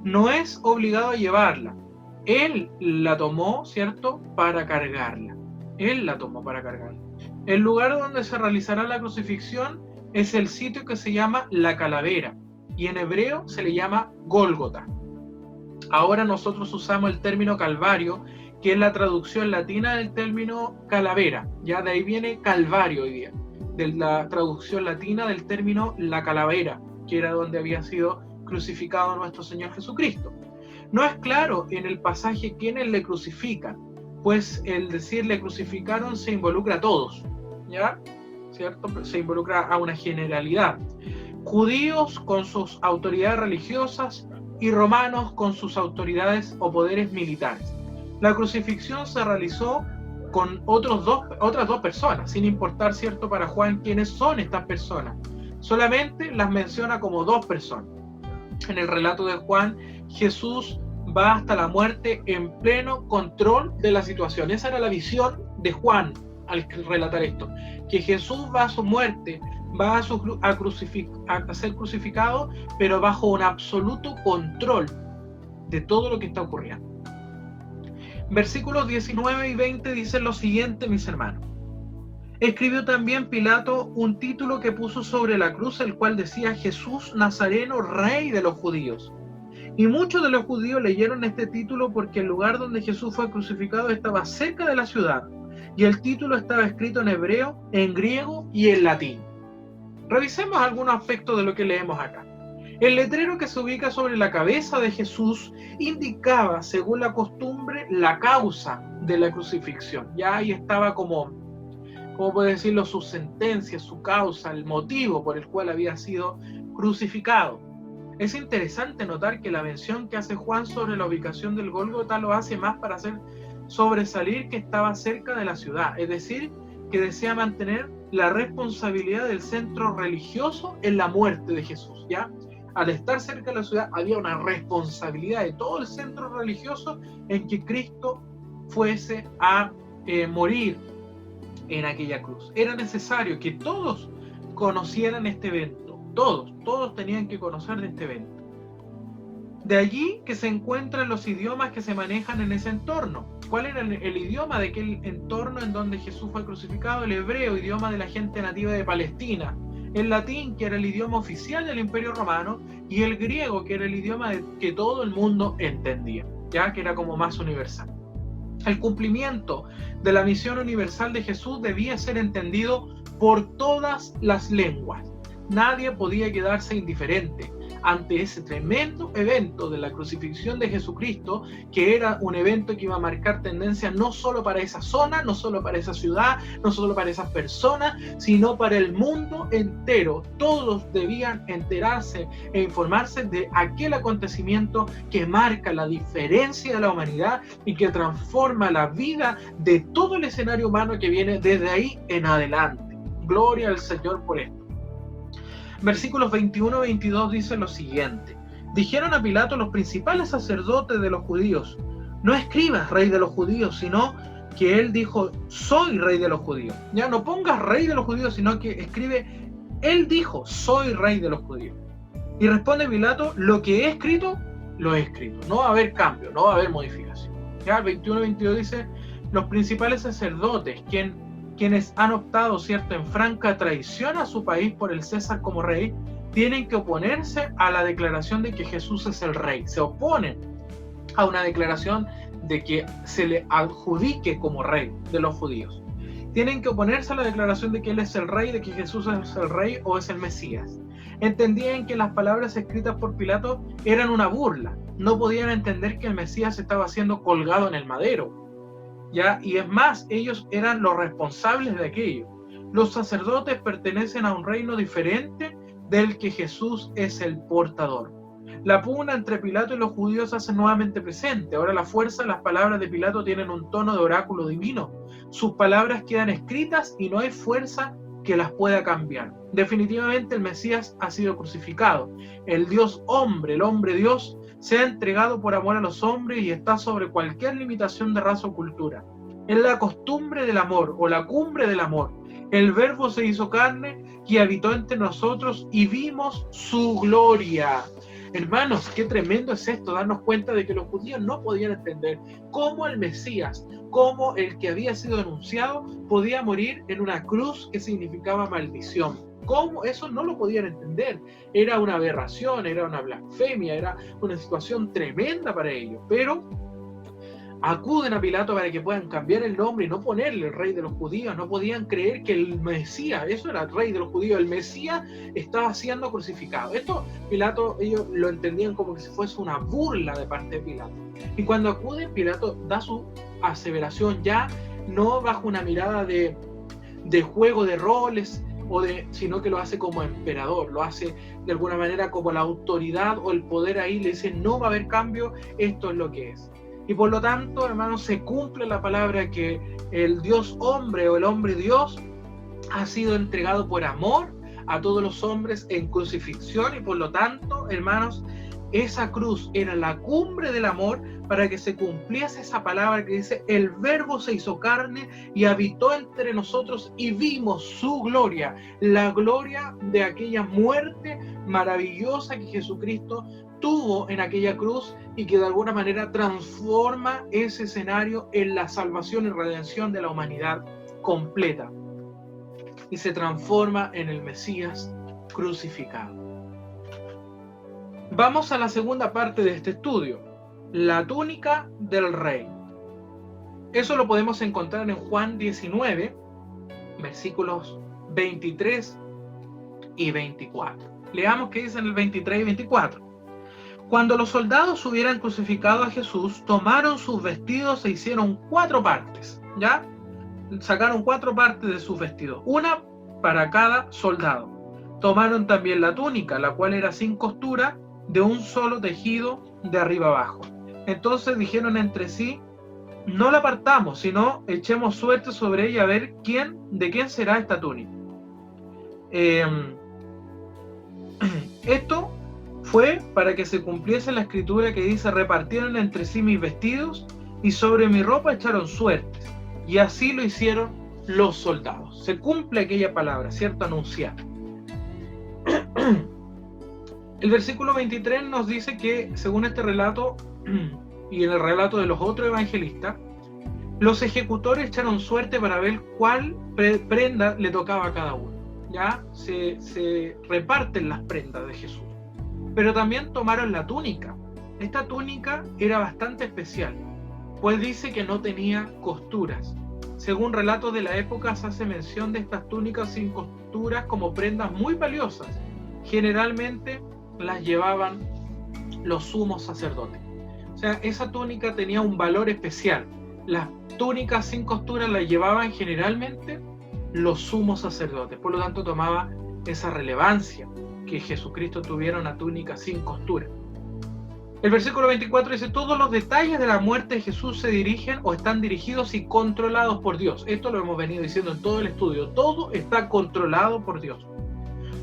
No es obligado a llevarla, él la tomó, ¿cierto?, para cargarla. Él la tomó para cargarla. El lugar donde se realizará la crucifixión es el sitio que se llama la Calavera, y en hebreo se le llama Gólgota. Ahora nosotros usamos el término Calvario, que es la traducción latina del término calavera. Ya de ahí viene Calvario hoy día, de la traducción latina del término la calavera, que era donde había sido crucificado nuestro Señor Jesucristo. No es claro en el pasaje quiénes le crucifican, pues el decir le crucificaron se involucra a todos, ¿ya? ¿Cierto? Se involucra a una generalidad. Judíos con sus autoridades religiosas y romanos con sus autoridades o poderes militares. La crucifixión se realizó con otras dos personas, sin importar, ¿cierto?, para Juan quiénes son estas personas. Solamente las menciona como dos personas. En el relato de Juan, Jesús va hasta la muerte en pleno control de la situación. Esa era la visión de Juan al relatar esto, que Jesús va a su muerte, va a ser crucificado, pero bajo un absoluto control de todo lo que está ocurriendo. Versículos 19 y 20 dicen lo siguiente, mis hermanos. Escribió también Pilato un título que puso sobre la cruz, el cual decía: Jesús Nazareno, Rey de los Judíos. Y muchos de los judíos leyeron este título porque el lugar donde Jesús fue crucificado estaba cerca de la ciudad, y el título estaba escrito en hebreo, en griego y en latín. Revisemos algunos aspectos de lo que leemos acá. El letrero que se ubica sobre la cabeza de Jesús indicaba, según la costumbre, la causa de la crucifixión. Ya ahí estaba ¿cómo puede decirlo?, su sentencia, su causa, el motivo por el cual había sido crucificado. Es interesante notar que la mención que hace Juan sobre la ubicación del Gólgota lo hace más para hacer sobresalir que estaba cerca de la ciudad, es decir, que desea mantener la responsabilidad del centro religioso en la muerte de Jesús, ¿ya? Al estar cerca de la ciudad había una responsabilidad de todo el centro religioso en que Cristo fuese a morir en aquella cruz. Era necesario que todos conocieran este evento, todos tenían que conocer de este evento. De allí que se encuentran los idiomas que se manejan en ese entorno. ¿Cuál era el idioma de aquel entorno en donde Jesús fue crucificado? El hebreo, idioma de la gente nativa de Palestina. El latín, que era el idioma oficial del Imperio Romano, y el griego, que era el idioma que todo el mundo entendía, ya que era como más universal. El cumplimiento de la misión universal de Jesús debía ser entendido por todas las lenguas. Nadie podía quedarse indiferente. ante ese tremendo evento de la crucifixión de Jesucristo, que era un evento que iba a marcar tendencia no solo para esa zona, no solo para esa ciudad, no solo para esas personas, sino para el mundo entero. Todos debían enterarse e informarse de aquel acontecimiento que marca la diferencia de la humanidad y que transforma la vida de todo el escenario humano que viene desde ahí en adelante. Gloria al Señor por esto. Versículos 21 y 22 dicen lo siguiente: dijeron a Pilato los principales sacerdotes de los judíos: no escribas rey de los judíos, sino que él dijo: soy rey de los judíos. Ya no pongas rey de los judíos, sino que escribe: él dijo: soy rey de los judíos. Y responde Pilato: lo que he escrito, lo he escrito. No va a haber cambio, no va a haber modificación. Ya el 21 y 22 dice: los principales sacerdotes, quienes han optado, cierto, en franca traición a su país por el César como rey, tienen que oponerse a la declaración de que Jesús es el rey. Se oponen a una declaración de que se le adjudique como rey de los judíos. Tienen que oponerse a la declaración de que él es el rey, de que Jesús es el rey o es el Mesías. Entendían que las palabras escritas por Pilato eran una burla. No podían entender que el Mesías estaba siendo colgado en el madero. ¿Ya? Y es más, ellos eran los responsables de aquello. Los sacerdotes pertenecen a un reino diferente del que Jesús es el portador. La pugna entre Pilato y los judíos se hace nuevamente presente. Ahora la fuerza de las palabras de Pilato tienen un tono de oráculo divino. Sus palabras quedan escritas y no hay fuerza que las pueda cambiar. Definitivamente el Mesías ha sido crucificado. El Dios hombre, el hombre Dios, se ha entregado por amor a los hombres y está sobre cualquier limitación de raza o cultura. Es la costumbre del amor o la cumbre del amor. El Verbo se hizo carne y habitó entre nosotros y vimos su gloria. Hermanos, qué tremendo es esto, darnos cuenta de que los judíos no podían entender cómo el Mesías, cómo el que había sido anunciado, podía morir en una cruz que significaba maldición. ¿Cómo? Eso no lo podían entender. Era una aberración, era una blasfemia, era una situación tremenda para ellos. Pero acuden a Pilato para que puedan cambiar el nombre y no ponerle el rey de los judíos. No podían creer que el Mesías, eso era el rey de los judíos, el Mesías estaba siendo crucificado. Esto Pilato, ellos lo entendían como que si fuese una burla de parte de Pilato. Y cuando acuden, Pilato da su aseveración ya no bajo una mirada de juego de roles, sino que lo hace como emperador, lo hace de alguna manera como la autoridad o el poder ahí, le dice: no va a haber cambio, esto es lo que es. Y por lo tanto, hermanos, se cumple la palabra que el Dios hombre o el hombre Dios ha sido entregado por amor a todos los hombres en crucifixión, y por lo tanto, hermanos, esa cruz era la cumbre del amor para que se cumpliese esa palabra que dice: el Verbo se hizo carne y habitó entre nosotros y vimos su gloria, la gloria de aquella muerte maravillosa que Jesucristo tuvo en aquella cruz y que de alguna manera transforma ese escenario en la salvación y redención de la humanidad completa y se transforma en el Mesías crucificado. Vamos a la segunda parte de este estudio, la túnica del rey. Eso lo podemos encontrar en Juan 19, versículos 23 y 24. Leamos qué dicen el 23 y 24. Cuando los soldados hubieran crucificado a Jesús, tomaron sus vestidos e hicieron 4 partes, ¿ya? Sacaron 4 partes de sus vestidos, una para cada soldado. Tomaron también la túnica, la cual era sin costura, de un solo tejido de arriba abajo. Entonces dijeron entre sí: no la partamos, sino echemos suerte sobre ella a ver de quién será esta túnica. Esto fue para que se cumpliese la escritura que dice: repartieron entre sí mis vestidos y sobre mi ropa echaron suertes. Y así lo hicieron los soldados. Se cumple aquella palabra, ¿cierto? Anunciar. El versículo 23 nos dice que, según este relato y en el relato de los otros evangelistas, los ejecutores echaron suerte para ver cuál prenda le tocaba a cada uno. Ya se reparten las prendas de Jesús. Pero también tomaron la túnica. Esta túnica era bastante especial, pues dice que no tenía costuras. Según relatos de la época, se hace mención de estas túnicas sin costuras como prendas muy valiosas, generalmente las llevaban los sumos sacerdotes. O sea, esa túnica tenía un valor especial. Las túnicas sin costura las llevaban generalmente los sumos sacerdotes. Por lo tanto, tomaba esa relevancia que Jesucristo tuviera una túnica sin costura. El versículo 24 dice: todos los detalles de la muerte de Jesús se dirigen o están dirigidos y controlados por Dios. Esto lo hemos venido diciendo en todo el estudio. Todo está controlado por Dios.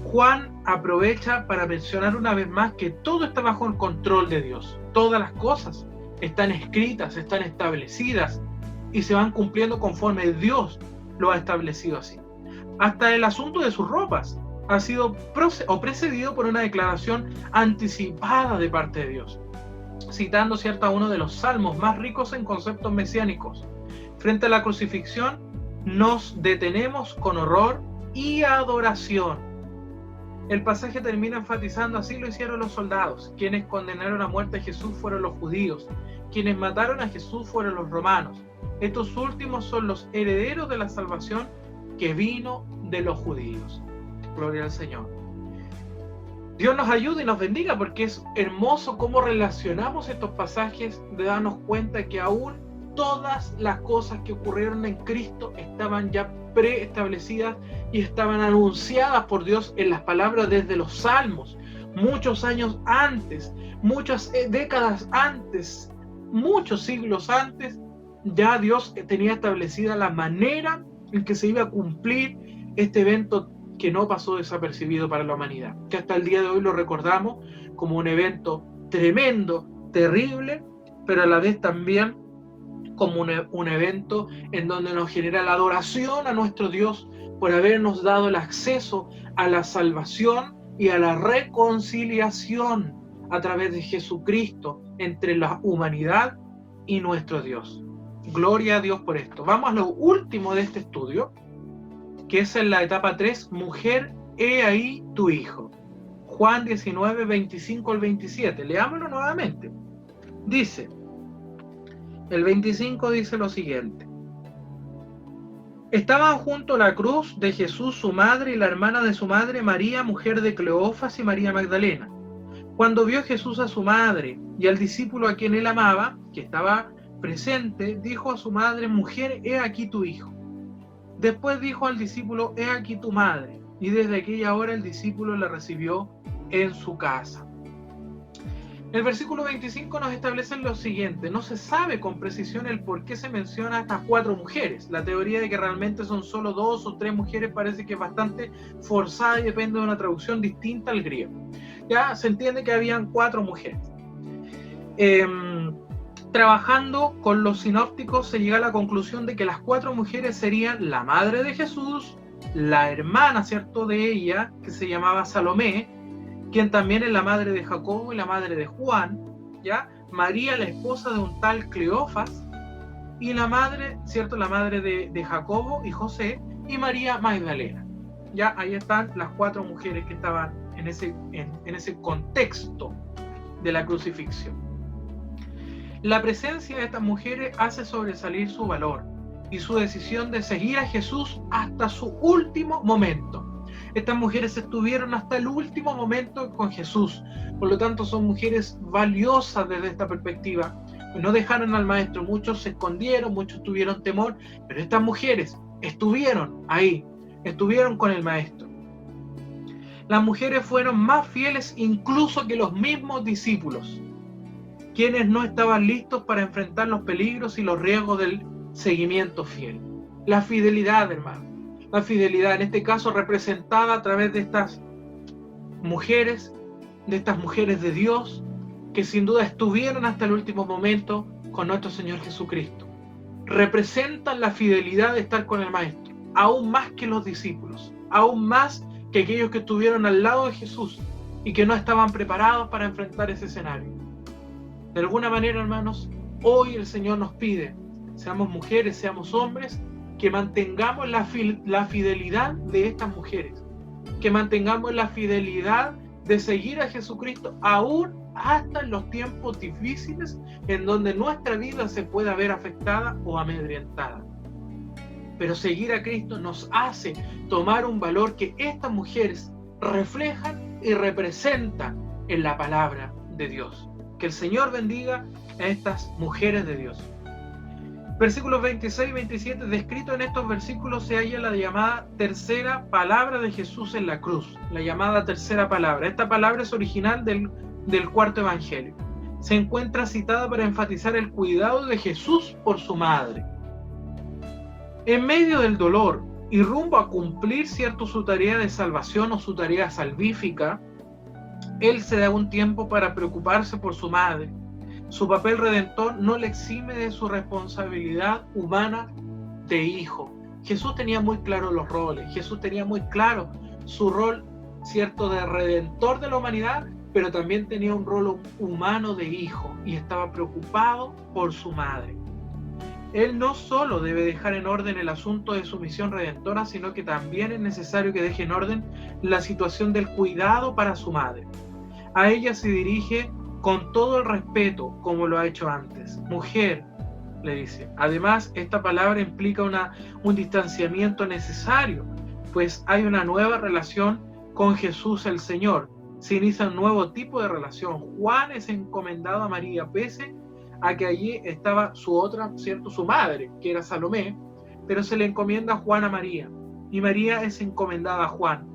Juan aprovecha para mencionar una vez más que todo está bajo el control de Dios. Todas las cosas están escritas, están establecidas y se van cumpliendo conforme Dios lo ha establecido así. Hasta el asunto de sus ropas ha sido precedido por una declaración anticipada de parte de Dios, citando a uno de los salmos más ricos en conceptos mesiánicos. Frente a la crucifixión nos detenemos con horror y adoración. El pasaje termina enfatizando: así lo hicieron los soldados. Quienes condenaron a muerte a Jesús fueron los judíos. Quienes mataron a Jesús fueron los romanos. Estos últimos son los herederos de la salvación que vino de los judíos. Gloria al Señor. Dios nos ayude y nos bendiga, porque es hermoso cómo relacionamos estos pasajes, de darnos cuenta que aún todas las cosas que ocurrieron en Cristo estaban ya preestablecidas y estaban anunciadas por Dios en las palabras desde los Salmos, muchos años antes, muchas décadas antes, muchos siglos antes. Ya Dios tenía establecida la manera en que se iba a cumplir este evento que no pasó desapercibido para la humanidad, que hasta el día de hoy lo recordamos como un evento tremendo, terrible, pero a la vez también como un evento en donde nos genera la adoración a nuestro Dios por habernos dado el acceso a la salvación y a la reconciliación a través de Jesucristo entre la humanidad y nuestro Dios. Gloria a Dios por esto. Vamos a lo último de este estudio, que es en la etapa 3, mujer, he ahí tu hijo. Juan 19, 25 al 27. Leámoslo nuevamente. Dice, el 25 dice lo siguiente: estaban junto a la cruz de Jesús su madre y la hermana de su madre, María, mujer de Cleofas, y María Magdalena. Cuando vio Jesús a su madre y al discípulo a quien él amaba, que estaba presente, dijo a su madre: mujer, he aquí tu hijo. Después dijo al discípulo: he aquí tu madre. Y desde aquella hora el discípulo la recibió en su casa. El versículo 25 nos establece lo siguiente: no se sabe con precisión el por qué se menciona a estas 4 mujeres. La teoría de que realmente son solo 2 o 3 mujeres parece que es bastante forzada y depende de una traducción distinta al griego. Ya se entiende que habían 4 mujeres. Trabajando con los sinópticos se llega a la conclusión de que las 4 mujeres serían la madre de Jesús, la hermana, ¿cierto?, de ella, que se llamaba Salomé, quien también es la madre de Jacobo y la madre de Juan, ¿ya? María, la esposa de un tal Cleofas, y la madre, ¿cierto?, la madre de Jacobo y José, y María Magdalena. Ya ahí están las 4 mujeres que estaban en ese contexto de la crucifixión. La presencia de estas mujeres hace sobresalir su valor y su decisión de seguir a Jesús hasta su último momento. Estas mujeres estuvieron hasta el último momento con Jesús, por lo tanto son mujeres valiosas desde esta perspectiva. No dejaron al maestro, muchos se escondieron, muchos tuvieron temor, pero estas mujeres estuvieron ahí, estuvieron con el maestro. Las mujeres fueron más fieles incluso que los mismos discípulos, quienes no estaban listos para enfrentar los peligros y los riesgos del seguimiento fiel. La fidelidad, hermano, la fidelidad, en este caso representada a través de estas mujeres de Dios, que sin duda estuvieron hasta el último momento con nuestro Señor Jesucristo. Representan la fidelidad de estar con el Maestro, aún más que los discípulos, aún más que aquellos que estuvieron al lado de Jesús y que no estaban preparados para enfrentar ese escenario. De alguna manera, hermanos, hoy el Señor nos pide, seamos mujeres, seamos hombres, que mantengamos la fidelidad de estas mujeres, que mantengamos la fidelidad de seguir a Jesucristo aún hasta en los tiempos difíciles en donde nuestra vida se pueda ver afectada o amedrentada. Pero seguir a Cristo nos hace tomar un valor que estas mujeres reflejan y representan en la palabra de Dios. Que el Señor bendiga a estas mujeres de Dios. Versículos 26 y 27, descrito en estos versículos se halla la llamada tercera palabra de Jesús en la cruz, la llamada tercera palabra. Esta palabra es original del cuarto evangelio. Se encuentra citada para enfatizar el cuidado de Jesús por su madre. En medio del dolor y rumbo a cumplir su tarea de salvación o su tarea salvífica, Él se da un tiempo para preocuparse por su madre. Su papel redentor no le exime de su responsabilidad humana de hijo. Jesús tenía muy claro los roles, Jesús tenía muy claro su rol, de redentor de la humanidad, pero también tenía un rol humano de hijo y estaba preocupado por su madre. Él no solo debe dejar en orden el asunto de su misión redentora, sino que también es necesario que deje en orden la situación del cuidado para su madre. A ella se dirige con todo el respeto, como lo ha hecho antes. Mujer, le dice. Además, esta palabra implica un distanciamiento necesario, pues hay una nueva relación con Jesús el Señor. Se inicia un nuevo tipo de relación. Juan es encomendado a María, pese a que allí estaba su madre, que era Salomé, pero se le encomienda a Juan a María, y María es encomendada a Juan,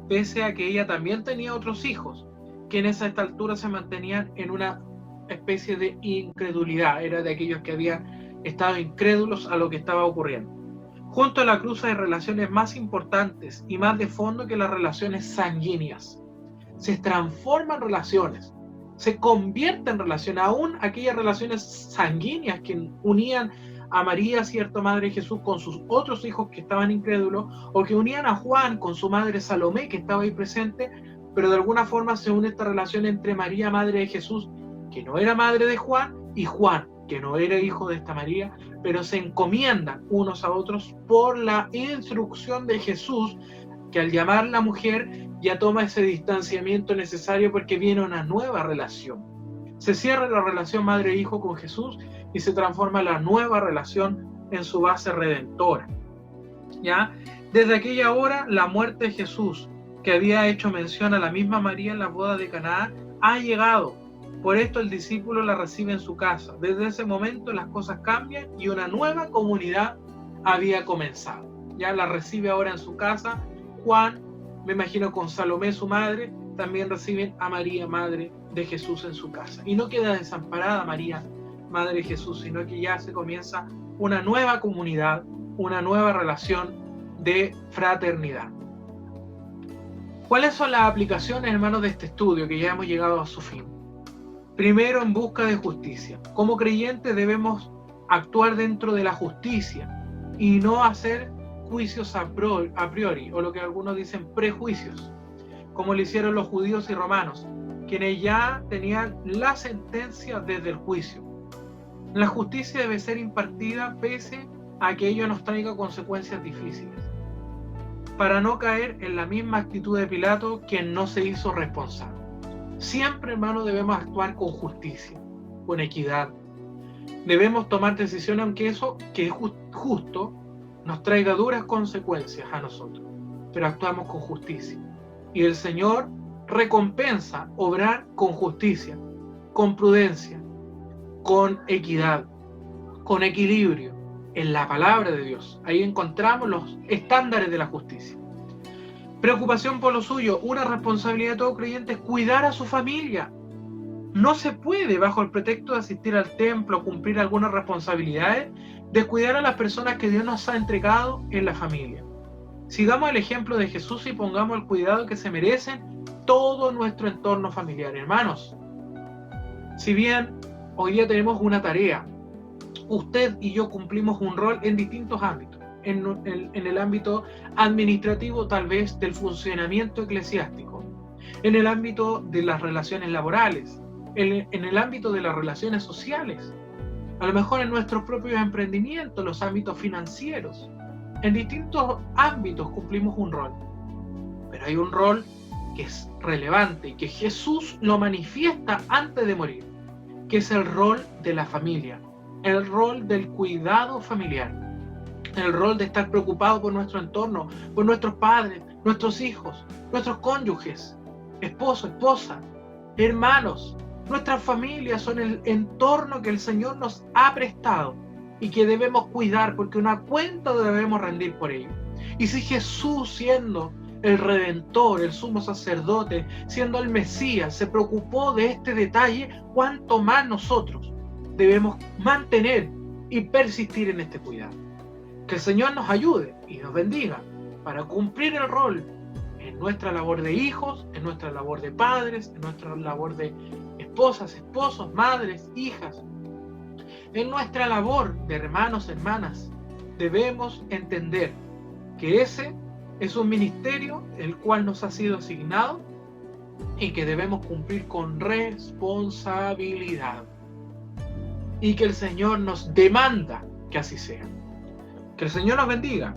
pese a que ella también tenía otros hijos, que en esta altura se mantenían en una especie de incredulidad, era de aquellos que habían estado incrédulos a lo que estaba ocurriendo. Junto a la cruz hay relaciones más importantes y más de fondo que las relaciones sanguíneas. Se transforman relaciones, se convierten en relaciones, aún aquellas relaciones sanguíneas que unían a María, madre de Jesús, con sus otros hijos que estaban incrédulos, o que unían a Juan con su madre Salomé, que estaba ahí presente, pero de alguna forma se une esta relación entre María, madre de Jesús, que no era madre de Juan, y Juan, que no era hijo de esta María, pero se encomiendan unos a otros por la instrucción de Jesús, que al llamar la mujer ya toma ese distanciamiento necesario porque viene una nueva relación. Se cierra la relación madre-hijo con Jesús y se transforma la nueva relación en su base redentora. ¿Ya? Desde aquella hora, la muerte de Jesús, que había hecho mención a la misma María en la boda de Caná, ha llegado. Por esto el discípulo la recibe en su casa. Desde ese momento las cosas cambian y una nueva comunidad había comenzado. Ya la recibe ahora en su casa. Juan, me imagino con Salomé, su madre, también reciben a María, madre de Jesús, en su casa. Y no queda desamparada María, madre de Jesús, sino que ya se comienza una nueva comunidad, una nueva relación de fraternidad. ¿Cuáles son las aplicaciones, hermanos, de este estudio que ya hemos llegado a su fin? Primero, en busca de justicia. Como creyentes debemos actuar dentro de la justicia y no hacer juicios a priori, o lo que algunos dicen prejuicios, como lo hicieron los judíos y romanos, quienes ya tenían la sentencia desde el juicio. La justicia debe ser impartida pese a que ello nos traiga consecuencias difíciles, para no caer en la misma actitud de Pilato, quien no se hizo responsable. Siempre, hermano, debemos actuar con justicia, con equidad. Debemos tomar decisiones, aunque eso, que es justo, nos traiga duras consecuencias a nosotros, pero actuamos con justicia. Y el Señor recompensa obrar con justicia, con prudencia, con equidad, con equilibrio, en la palabra de Dios. Ahí encontramos los estándares de la justicia. Preocupación por lo suyo. Una responsabilidad de todo creyente es cuidar a su familia. No se puede, bajo el pretexto de asistir al templo o cumplir algunas responsabilidades, descuidar a las personas que Dios nos ha entregado en la familia. Sigamos el ejemplo de Jesús y pongamos el cuidado que se merecen todo nuestro entorno familiar. Hermanos, si bien hoy día tenemos una tarea, usted y yo cumplimos un rol en distintos ámbitos. En el ámbito administrativo, tal vez del funcionamiento eclesiástico, en el ámbito de las relaciones laborales, en el ámbito de las relaciones sociales, a lo mejor en nuestros propios emprendimientos, los ámbitos financieros. En distintos ámbitos cumplimos un rol, pero hay un rol que es relevante y que Jesús lo manifiesta antes de morir, que es el rol de la familia, el rol del cuidado familiar, el rol de estar preocupado por nuestro entorno, por nuestros padres, nuestros hijos, nuestros cónyuges, esposo, esposa, Hermanos, nuestras familias son el entorno que el Señor nos ha prestado y que debemos cuidar, porque una cuenta debemos rendir por ello. Y si Jesús, siendo el Redentor, el sumo sacerdote, siendo el Mesías, se preocupó de este detalle, cuánto más nosotros debemos mantener y persistir en este cuidado. Que el Señor nos ayude y nos bendiga para cumplir el rol en nuestra labor de hijos, en nuestra labor de padres, en nuestra labor de esposas, esposos, madres, hijas, en nuestra labor de hermanos, hermanas. Debemos entender que ese es un ministerio el cual nos ha sido asignado y que debemos cumplir con responsabilidad. Y que el Señor nos demanda que así sea. Que el Señor nos bendiga.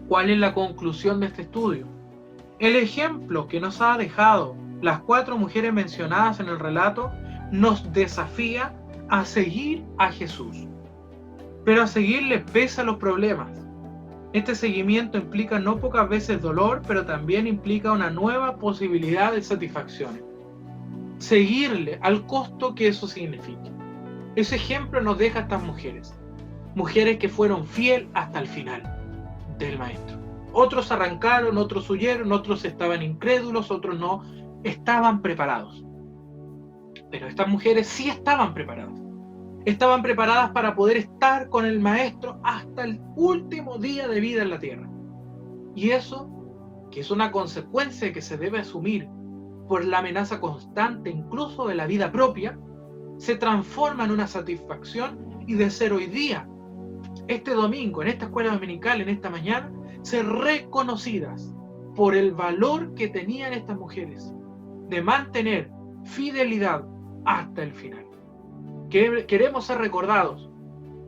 ¿Cuál es la conclusión de este estudio? El ejemplo que nos ha dejado las 4 mujeres mencionadas en el relato nos desafía a seguir a Jesús, pero a seguirle pese a los problemas. Este seguimiento implica no pocas veces dolor, pero también implica una nueva posibilidad de satisfacción. Seguirle al costo que eso signifique. Ese ejemplo nos deja a estas mujeres que fueron fieles hasta el final del Maestro. Otros arrancaron, otros huyeron, otros estaban incrédulos, otros no estaban preparados. Pero estas mujeres sí estaban preparadas. Estaban preparadas para poder estar con el Maestro hasta el último día de vida en la tierra. Y eso, que es una consecuencia que se debe asumir por la amenaza constante incluso de la vida propia, se transforma en una satisfacción y de ser hoy día, este domingo, en esta escuela dominical, en esta mañana, ser reconocidas por el valor que tenían estas mujeres de mantener fidelidad hasta el final. Queremos ser recordados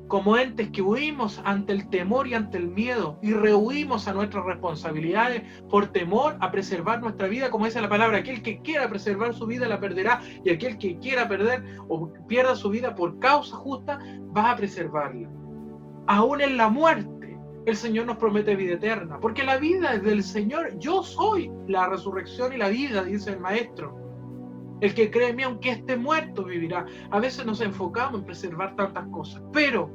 como entes que huimos ante el temor y ante el miedo y rehuimos a nuestras responsabilidades por temor a preservar nuestra vida, como dice la palabra: aquel que quiera preservar su vida la perderá, y aquel que quiera perder o pierda su vida por causa justa va a preservarla. Aún en la muerte el Señor nos promete vida eterna, porque la vida es del Señor. Yo soy la resurrección y la vida, dice el Maestro. El que cree en mí, aunque esté muerto, vivirá. A veces nos enfocamos en preservar tantas cosas, pero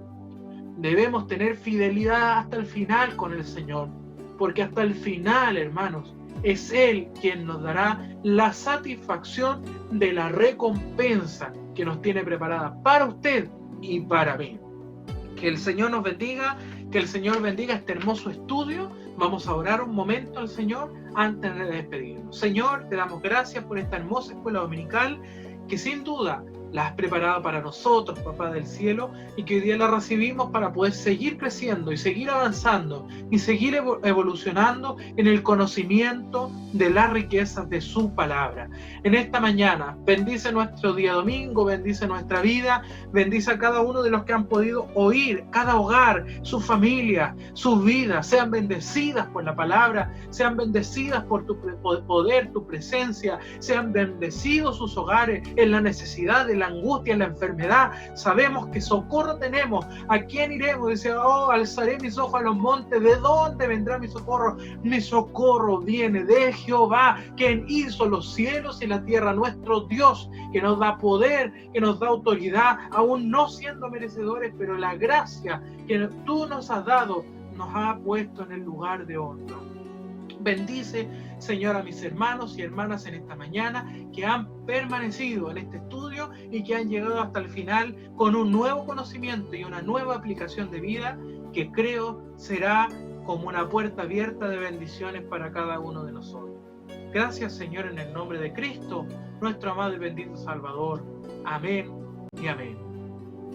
debemos tener fidelidad hasta el final con el Señor, porque hasta el final, hermanos, es Él quien nos dará la satisfacción de la recompensa que nos tiene preparada para usted y para mí. Que el Señor nos bendiga, que el Señor bendiga este hermoso estudio. Vamos a orar un momento al Señor antes de despedirnos. Señor, te damos gracias por esta hermosa escuela dominical que sin duda la has preparado para nosotros, Papá del Cielo, y que hoy día la recibimos para poder seguir creciendo y seguir avanzando y seguir evolucionando en el conocimiento de las riquezas de su palabra. En esta mañana, bendice nuestro día domingo, bendice nuestra vida, bendice a cada uno de los que han podido oír, cada hogar, su familia, sus vidas, sean bendecidas por la palabra, sean bendecidas por tu poder, tu presencia, sean bendecidos sus hogares en la necesidad, de la angustia, en la enfermedad. Sabemos que socorro tenemos. ¿A quién iremos? Dice: oh, alzaré mis ojos a los montes. ¿De dónde vendrá mi socorro? Mi socorro viene de Jehová, quien hizo los cielos y la tierra. Nuestro Dios, que nos da poder, que nos da autoridad, aún no siendo merecedores, pero la gracia que tú nos has dado nos ha puesto en el lugar de honra. Bendice, Señor, a mis hermanos y hermanas en esta mañana que han permanecido en este estudio y que han llegado hasta el final con un nuevo conocimiento y una nueva aplicación de vida que creo será como una puerta abierta de bendiciones para cada uno de nosotros. Gracias, Señor, en el nombre de Cristo, nuestro amado y bendito Salvador. Amén y amén.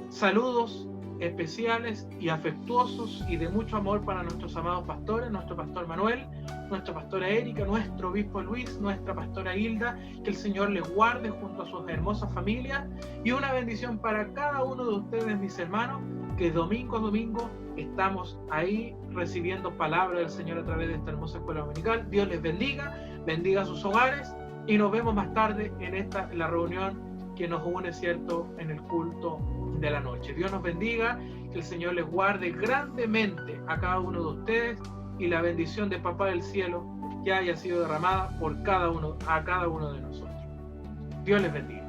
Saludos especiales y afectuosos y de mucho amor para nuestros amados pastores, nuestro pastor Manuel, nuestra pastora Erika, nuestro obispo Luis, nuestra pastora Hilda. Que el Señor les guarde junto a sus hermosas familias, y una bendición para cada uno de ustedes, mis hermanos, que domingo a domingo estamos ahí recibiendo palabra del Señor a través de esta hermosa escuela dominical. Dios les bendiga, bendiga sus hogares, y nos vemos más tarde en la reunión que nos une, ¿cierto?, en el culto de la noche. Dios nos bendiga, que el Señor les guarde grandemente a cada uno de ustedes, y la bendición de Papá del Cielo que haya sido derramada por a cada uno de nosotros. Dios les bendiga.